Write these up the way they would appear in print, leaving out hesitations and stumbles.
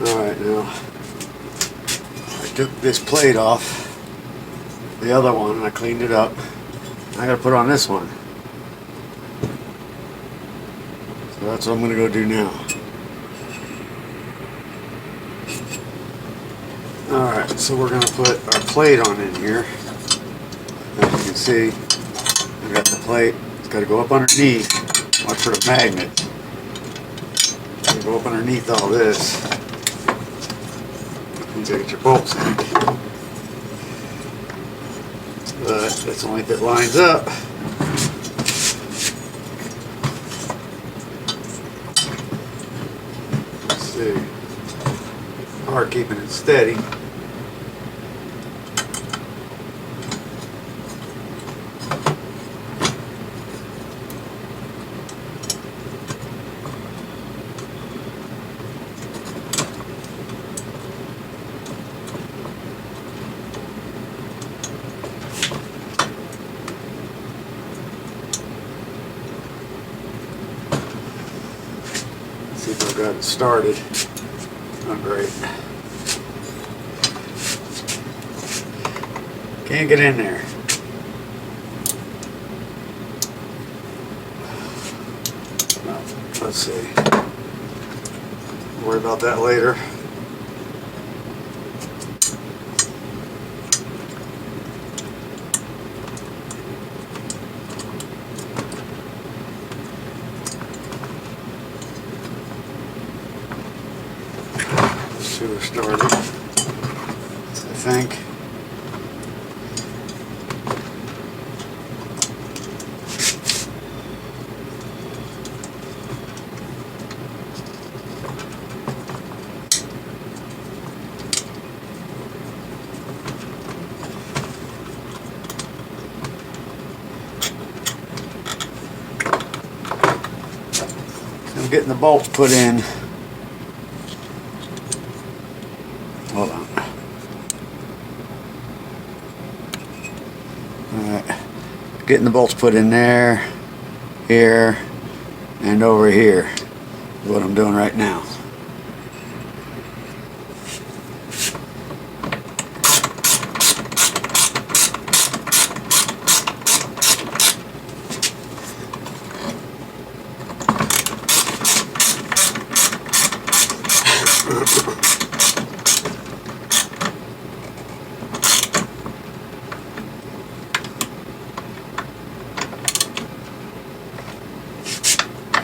Alright, now I took this plate off the other one and I cleaned it up. I gotta put on this one. So that's what I'm gonna go do now. Alright, so we're gonna put our plate on in here. As you can see, I got the plate. It's gotta go up underneath. Watch for the magnet. Go up underneath all this. You gotta get your bolts in. But that's only if it lines up. Let's see. Hard keeping it steady. See if I've got it started. Not great. Can't get in there. Well, let's see. We'll worry about that later. Should have started, I think. I'm getting the bolts put in. Hold on. Alright. Getting the bolts put in there, here, and over here. Is what I'm doing right now.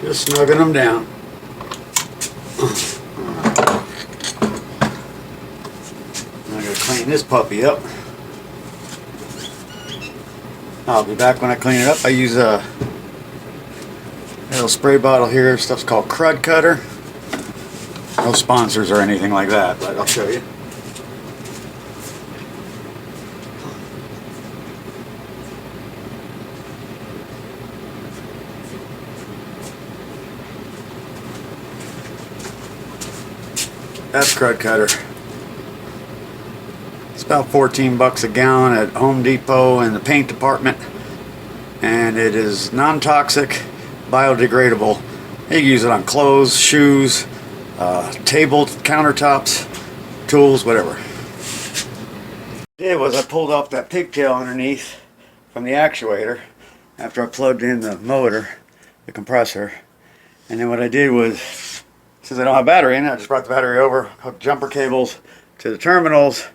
Just snugging them down. I gotta clean this puppy up. I'll be back when I clean it up. I use a little spray bottle here. Stuff's called Crud Cutter. No sponsors or anything like that, but I'll show you. That's Crud Cutter. It's about 14 bucks a gallon at Home Depot in the paint department, and it is non-toxic, biodegradable. You can use it on clothes, shoes, table, countertops, tools, whatever. What I did was I pulled off that pigtail underneath from the actuator after I plugged in the motor, the compressor, and then what I did was, since I don't have a battery in it, I just brought the battery over, hooked jumper cables to the terminals,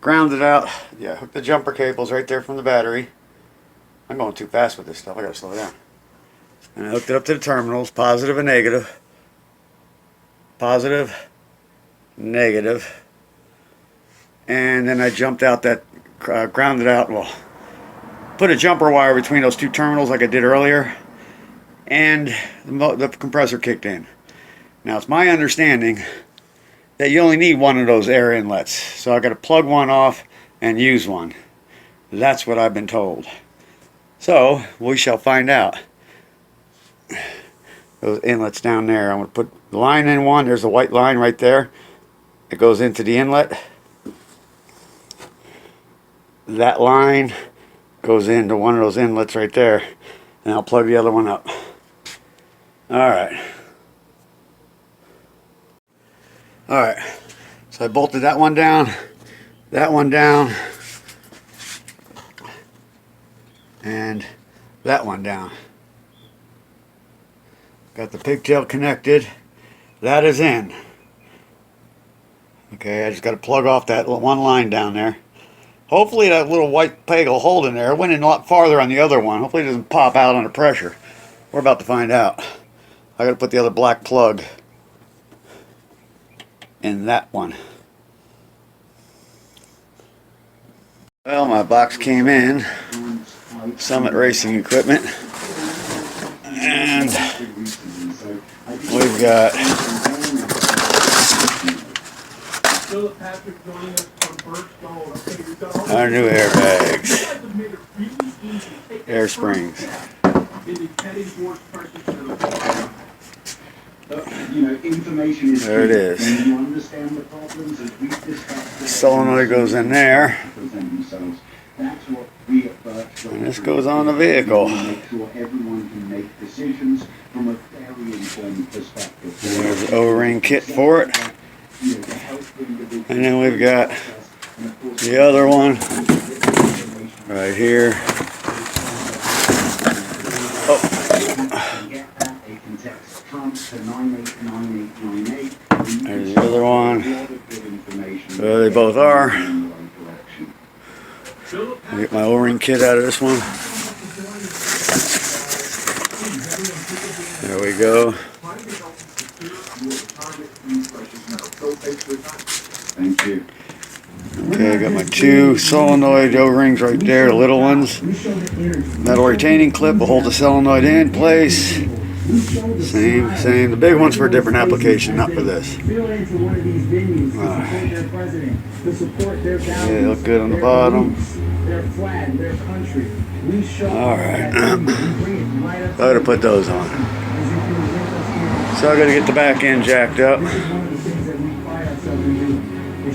grounded out. Yeah, hooked the jumper cables right there from the battery. I'm going too fast with this stuff. I gotta slow down. And I hooked it up to the terminals, positive and negative. Positive, negative. And then I jumped out that, grounded out, well, put a jumper wire between those two terminals like I did earlier. And the compressor kicked in. Now it's my understanding that you only need one of those air inlets, so I got to plug one off and use one. That's what I've been told. So we shall find out. Those inlets down there, I'm going to put the line in one. There's a white line right there. It goes into the inlet. That line goes into one of those inlets right there, and I'll plug the other one up. All right. Alright, so I bolted that one down, and that one down. Got the pigtail connected. That is in. Okay, I just got to plug off that one line down there. Hopefully that little white peg will hold in there. It went in a lot farther on the other one. Hopefully it doesn't pop out under pressure. We're about to find out. I got to put the other black plug in that one. Well, my box came in. Summit Racing Equipment. And we've got our new airbags, air springs. There it is. The solenoid goes in there, and this goes on the vehicle. And there's the O-ring kit for it. And then we've got the other one right here. Oh. There's the other one. There they both are. I get my O-ring kit out of this one. There we go. Thank you. Okay, I got my two solenoid O-rings right there, the little ones. Metal retaining clip will hold the solenoid in place. Same. The big one's for a different application, not for this. Yeah, they look good on the bottom. Alright. I gotta put those on. So I gotta get the back end jacked up.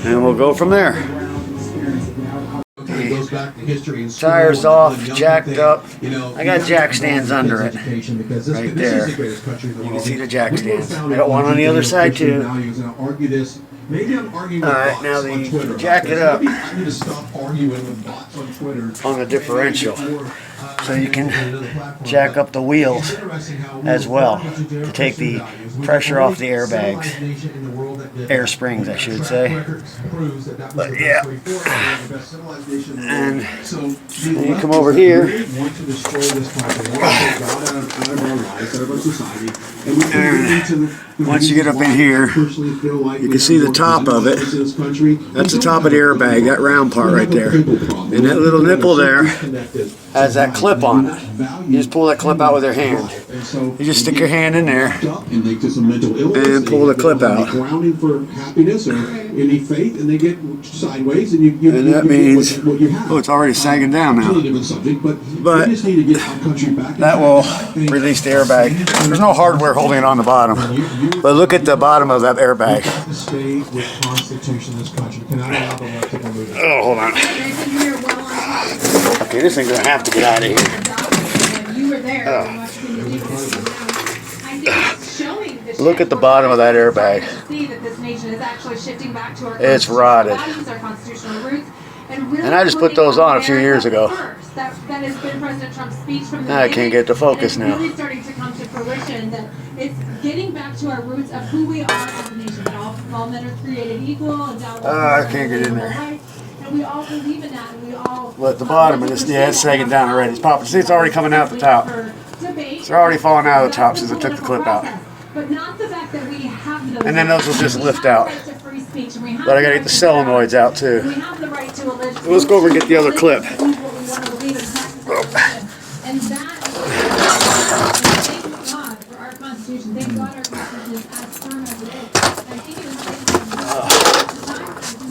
And we'll go from there. Tires off, jacked up. I got jack stands under it. Right there. You can see the jack stands. I got one on the other side too. Alright, now the jack it up on the differential. So you can jack up the wheels as well to take the pressure off the airbags. Air springs, I should say. But yeah. And then you come over here. And once you get up in here, you can see the top of it. That's the top of the airbag, that round part right there. And that little nipple there has that clip on it. You just pull that clip out with your hand. You just stick your hand in there and pull the clip out. And that means, oh, it's already sagging down now. But that will release the airbag. There's no hardware holding it on the bottom. But look at the bottom of that airbag. Oh, hold on. Okay, this thing's gonna have to get out of here. Look at the bottom of that airbag. It's rotted. And I just put those on a few years ago. I can't get the focus now. It's getting back to our roots of who we are as a nation. That all men are created equal. I can't get in there. And we all believe in that. And we all. But the bottom of this, yeah, it's sagging down already. It's popping. See, it's already coming out the top. It's already falling out of the top since I took the clip out. But not the fact that we have the. And then those will just lift out. But I gotta get the solenoids out too. We have the right to religion. So let's go over and get the other clip. And that. Thank God our Constitution is as firm as it is. I think it was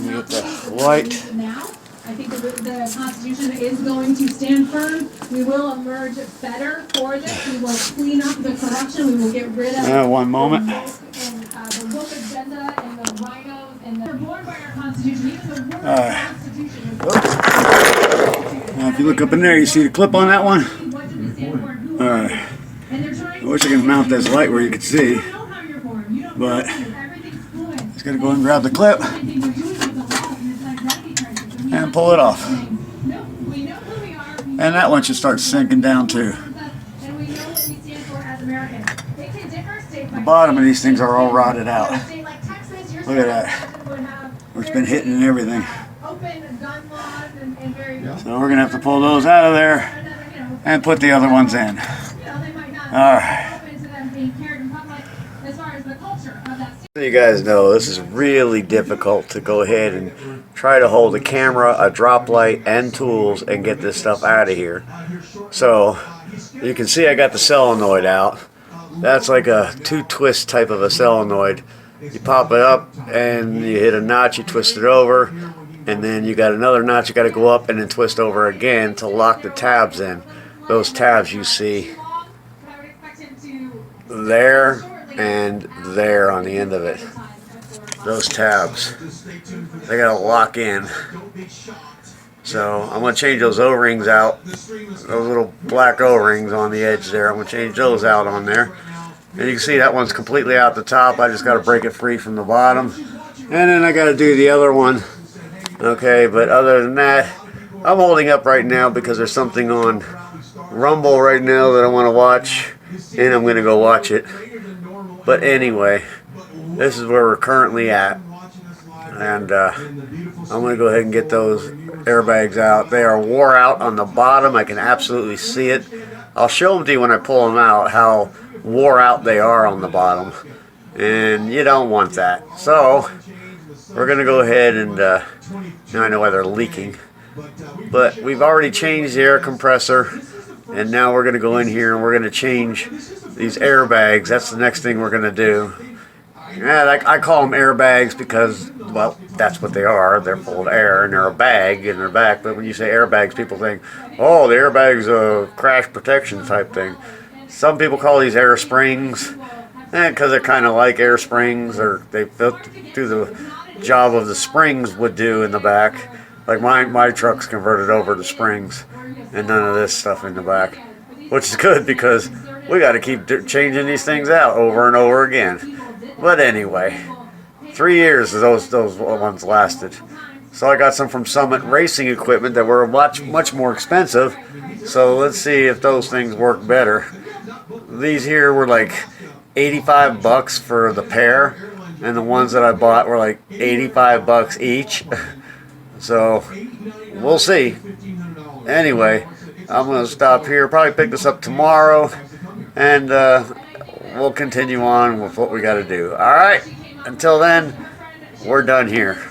Get the light. Now, I think the Constitution is going to stand firm. We will emerge better for this. We will clean up the corruption. We will get rid of one moment. the woke agenda and the rhinos and they're born by our Constitution. Even the word Constitution is now, if you look up in there, you see the clip on that one. All right. I wish I could mount this light where you could see, but it's Just gotta go and grab the clip and pull it off. And that one should start sinking down too. The bottom of these things are all rotted out. Look at that. It's been hitting and everything. So we're gonna have to pull those out of there and put the other ones in. Alright. So you guys know this is really difficult to go ahead and try to hold a camera, a drop light, and tools and get this stuff out of here. So you can see I got the solenoid out. That's like a 2-twist type of a solenoid. You pop it up and you hit a notch, you twist it over, and then you got another notch you got to go up and then twist over again to lock the tabs in. Those tabs you see there and there on the end of it. Those tabs, they got to lock in. So I'm going to change those O-rings out, those little black O-rings on the edge there. I'm going to change those out on there. And you can see that one's completely out the top. I just got to break it free from the bottom. And then I got to do the other one. Okay, but other than that, I'm holding up right now because there's something on Rumble right now that I want to watch. And I'm going to go watch it. But anyway, this is where we're currently at. And I'm going to go ahead and get those airbags out. They are wore out on the bottom. I can absolutely see it. I'll show them to you when I pull them out how wore out they are on the bottom. And you don't want that. So we're going to go ahead and now I know why they're leaking. But we've already changed the air compressor. And now we're going to go in here and we're going to change these airbags. That's the next thing we're going to do. Yeah, I call them airbags because, well, that's what they are. They're full of air and they're a bag in their back. But when you say airbags, people think, oh, the airbag's a crash protection type thing. Some people call these air springs because they're kind of like air springs, or they do the job of the springs would do in the back. Like my truck's converted over to springs and none of this stuff in the back, which is good because we got to keep changing these things out over and over again. But anyway, 3 years those ones lasted. So I got some from Summit Racing Equipment that were much more expensive. So let's see if those things work better. These here were like 85 bucks for the pair, and the ones that I bought were like 85 bucks each. So we'll see. Anyway, I'm going to stop here. Probably pick this up tomorrow, and we'll continue on with what we got to do. All right. Until then, we're done here.